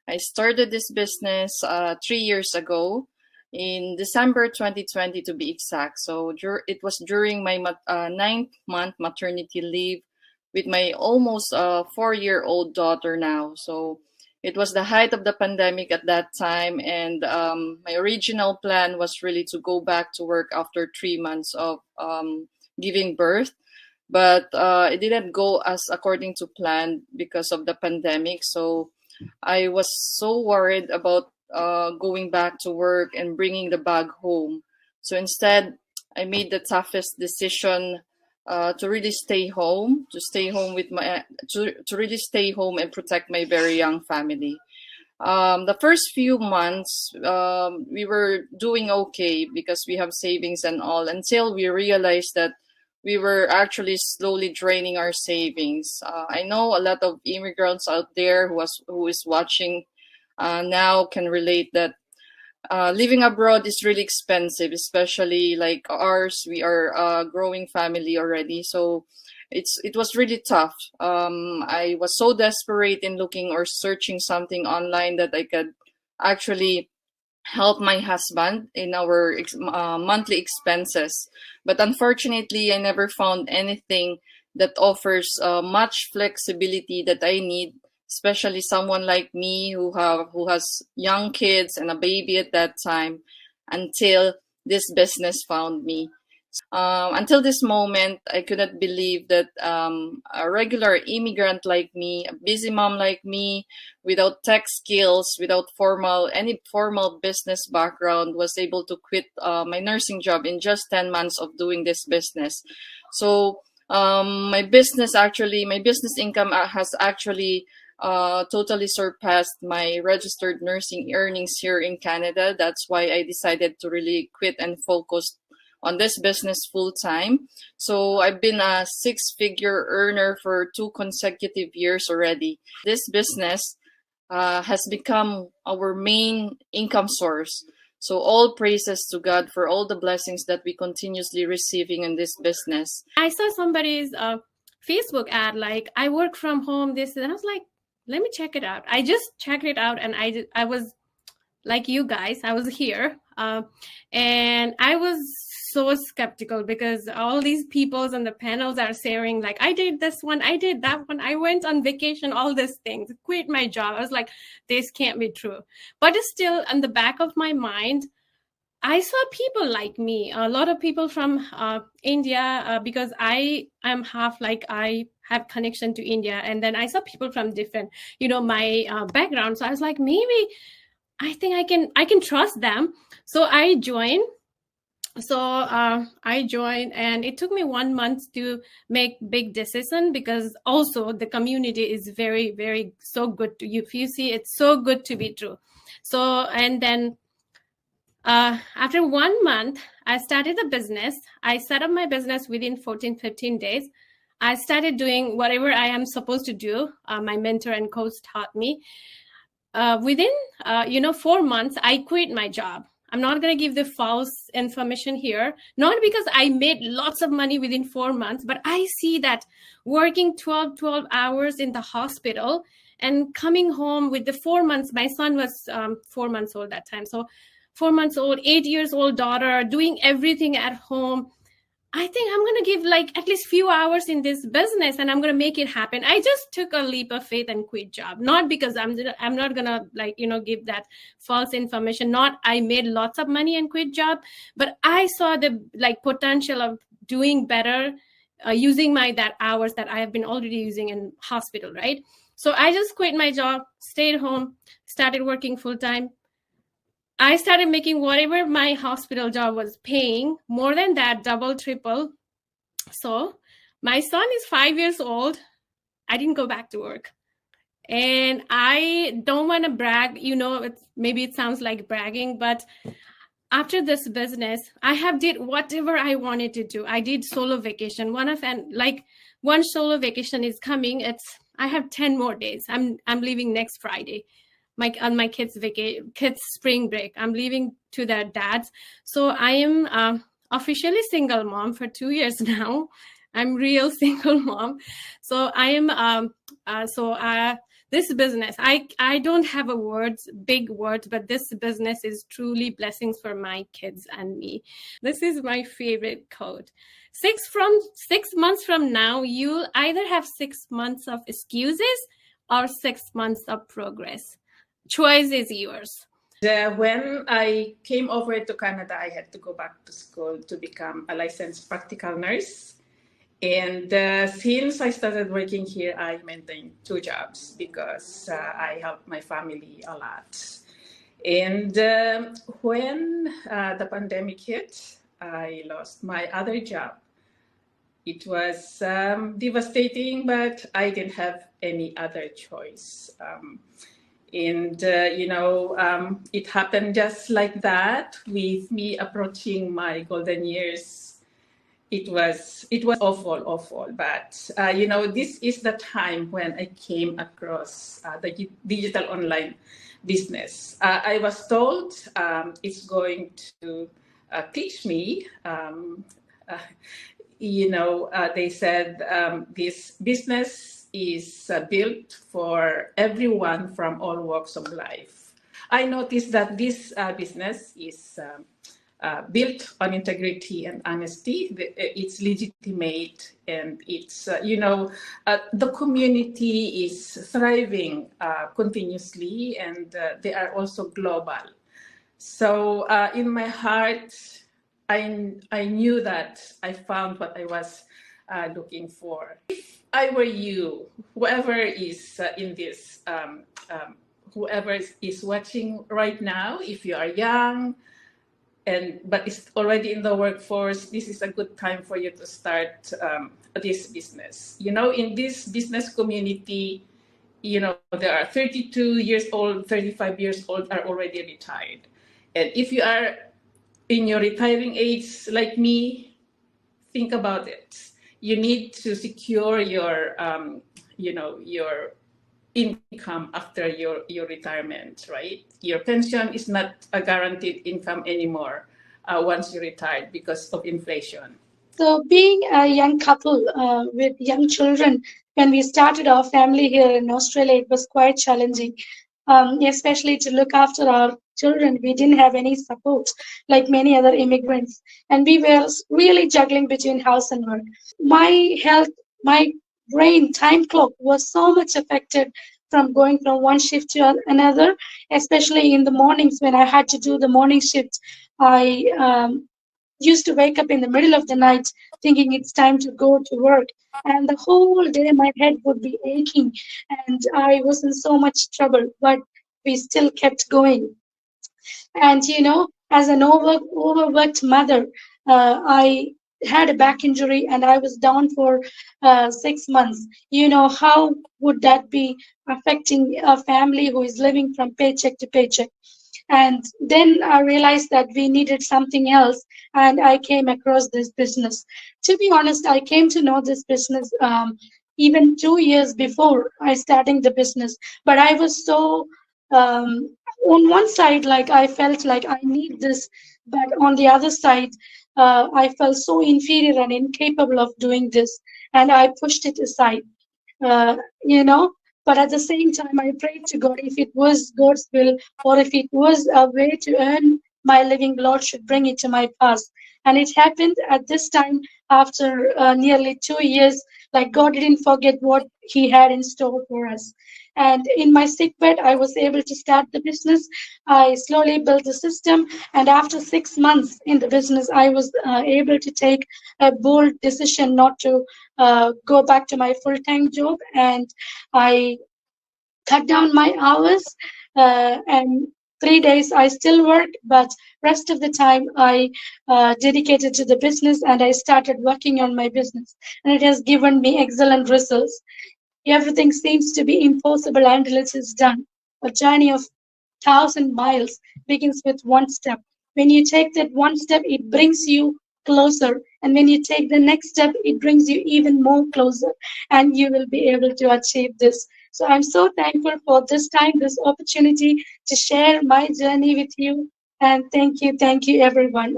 I started this business 3 years ago in December 2020 to be exact. So it was during my ninth month maternity leave with my almost 4-year-old daughter now. So it was the height of the pandemic at that time, and my original plan was really to go back to work after 3 months of giving birth. But it didn't go as according to plan because of the pandemic. So I was so worried about going back to work and bringing the bag home. So instead, I made the toughest decision to really stay home with to really stay home and protect my very young family. The first few months, we were doing okay because we have savings and all, until we realized that we were actually slowly draining our savings. I know a lot of immigrants out there who is watching now can relate that living abroad is really expensive, especially like ours. We are a growing family already, so it was really tough. I was so desperate in looking or searching something online that I could actually help my husband in our monthly expenses. But unfortunately, I never found anything that offers much flexibility that I need, especially someone like me who has young kids and a baby at that time, until this business found me. Until this moment, I couldn't believe that a regular immigrant like me, a busy mom like me, without tech skills, without any formal business background, was able to quit my nursing job in just 10 months of doing this business. So my business income has actually totally surpassed my registered nursing earnings here in Canada. That's why I decided to really quit and focus on this business full time. So I've been a 6-figure earner for 2 consecutive years already. This business has become our main income source. So all praises to God for all the blessings that we continuously receiving in this business. I saw somebody's Facebook ad, like, I work from home, this, and I was like, let me check it out. I just checked it out, and I was like you guys, I was here, and I was so skeptical because all these peoples on the panels are saying, like, I did this one, I did that one, I went on vacation, all these things, quit my job. I was like, this can't be true. But it's still in the back of my mind, I saw people like me, a lot of people from India, because I am half, like, I have connection to India. And then I saw people from different, my background. So I was like, maybe I think I can trust them. So I joined. I joined, and it took me 1 month to make big decision, because also the community is very, very so good to you. If you see, it's so good to be true. So, and then after 1 month, I started the business. I set up my business within 15 days. I started doing whatever I am supposed to do. My mentor and coach taught me. Within 4 months, I quit my job. I'm not going to give the false information here, not because I made lots of money within 4 months, but I see that working 12 hours in the hospital and coming home with the 4 months, my son was 4 months old that time. So 4 months old, 8 years old daughter, doing everything at home. I think I'm going to give like at least few hours in this business, and I'm going to make it happen. I just took a leap of faith and quit job, not because I'm not going to give that false information. Not I made lots of money and quit job, but I saw the potential of doing better using that hours that I have been already using in hospital, right? So I just quit my job, stayed home, started working full time. I started making whatever my hospital job was paying, more than that, double, triple. So my son is 5 years old. I didn't go back to work. And I don't want to brag, maybe it sounds like bragging, but after this business, I have did whatever I wanted to do. I did solo vacation. One solo vacation is coming. I have 10 more days. I'm leaving next Friday. On my kids' spring break, I'm leaving to their dads. So I am officially single mom for 2 years now. I'm real single mom. So I am. This business, I don't have a words, big words, but this business is truly blessings for my kids and me. This is my favorite quote. 6 months from now, you'll either have 6 months of excuses or 6 months of progress. Choice is yours. When I came over to Canada, I had to go back to school to become a licensed practical nurse. And since I started working here, I maintained 2 jobs because I help my family a lot. And when the pandemic hit, I lost my other job. It was devastating, but I didn't have any other choice. And it happened just like that with me approaching my golden years. It was awful, but this is the time when I came across the digital online business. I was told it's going to teach me. They said this business is built for everyone from all walks of life. I noticed that this business is built on integrity and honesty. It's legitimate, and it's the community is thriving continuously, and they are also global. So in my heart, I knew that I found what I was looking for. If I were you, whoever is in this, whoever is watching right now, if you are young but is already in the workforce, this is a good time for you to start this business. In this business community, there are 32 years old, 35 years old are already retired. And if you are in your retiring age like me, think about it. You need to secure your income after your retirement, right? Your pension is not a guaranteed income anymore once you retire because of inflation. So, being a young couple with young children, when we started our family here in Australia, it was quite challenging, especially to look after our children. We didn't have any support like many other immigrants, and we were really juggling between house and work. My health, my brain time clock was so much affected from going from one shift to another, especially in the mornings when I had to do the morning shift. I used to wake up in the middle of the night thinking it's time to go to work, and the whole day my head would be aching, and I was in so much trouble, but we still kept going. And as an overworked mother, I had a back injury and I was down for 6 months. How would that be affecting a family who is living from paycheck to paycheck? And then I realized that we needed something else, and I came across this business. To be honest, I came to know this business even 2 years before I starting the business. But I was so on one side, like I felt like I need this, but on the other side, I felt so inferior and incapable of doing this, and I pushed it aside. uh, you know. But at the same time, I prayed to God if it was God's will or if it was a way to earn my living, Lord should bring it to my path. And it happened at this time after nearly 2 years. Like God didn't forget what He had in store for us. And in my sick bed, I was able to start the business. I slowly built the system. And after 6 months in the business, I was able to take a bold decision not to go back to my full-time job, and I cut down my hours. And 3 days I still work, but rest of the time I dedicated to the business, and I started working on my business, and it has given me excellent results. Everything seems to be impossible until it is done. A journey of 1,000 miles begins with one step. When you take that one step, it brings you closer. And when you take the next step, it brings you even more closer. And you will be able to achieve this. So I'm so thankful for this time, this opportunity to share my journey with you. And thank you, everyone.